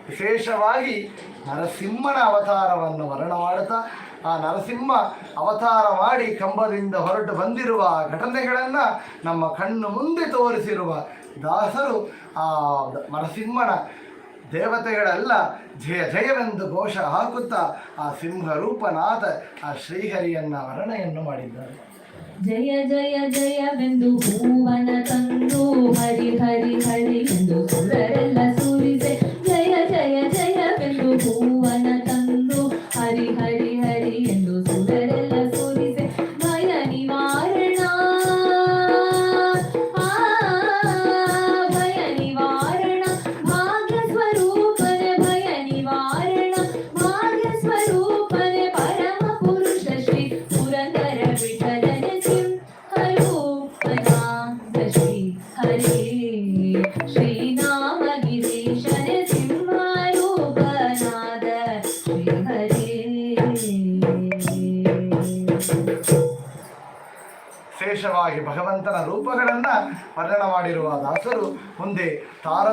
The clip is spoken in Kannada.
ವಿಶೇಷವಾಗಿ ನರಸಿಂಹನ ಅವತಾರವನ್ನು ವರ್ಣ ಮಾಡುತ್ತಾ ಆ ನರಸಿಂಹ ಅವತಾರ ಮಾಡಿ ಕಂಬದಿಂದ ಹೊರಟು ಬಂದಿರುವ ಘಟನೆಗಳನ್ನು ನಮ್ಮ ಕಣ್ಣು ಮುಂದೆ ತೋರಿಸಿರುವ ದಾಸರು ಆ ನರಸಿಂಹನ ದೇವತೆಗಳೆಲ್ಲ ಜಯ ಜಯವೆಂದು ಘೋಷ ಹಾಕುತ್ತಾ ಆ ಸಿಂಹರೂಪನಾದ ಆ ಶ್ರೀಹರಿಯನ್ನ ವರ್ಣೆಯನ್ನು ಮಾಡಿದ್ದಾರೆ. ಜಯ ಜಯ ಜಯವೆಂದು ಹೂವನ ತಂದು ಹರಿ ಹರಿ ಹರಿ ಎಂದು ಸುರರೆಲ್ಲ ಸುರಿಸೆ. ಜಯ ಜಯ ಜಯವೆಂದು ಹೂವನ ತಂದು ಹರಿ ಹರಿ ಹರಿ ಎಂದು ಸುರರೆಲ್ಲ ಸುರಿಸೆ. ಭಯ ನಿವಾರಣ ಭಯ ನಿವಾರಣ ಭಾಗ್ಯ ಸ್ವರೂಪನೆ. ಭಯ ನಿವಾರಣ ಭಾಗ್ಯ ಸ್ವರೂಪನೆ ಪರಮ ಪುರುಷ ಶ್ರೀ ಪುರಂದರ ವಿಠಲನೆ ಶ್ರೀ ಹರಿ ಶ್ರೀನಾಮ ಗಿರೀಶನೆ ಸಿಂಹರೂಪನಾದ ಶ್ರೀ ಹರಿ. ವಿಶೇಷವಾಗಿ ಭಗವಂತನ ರೂಪಗಳನ್ನು ವರ್ಣನ ಮಾಡಿರುವ ದಾಸರು ಮುಂದೆ ತಾರ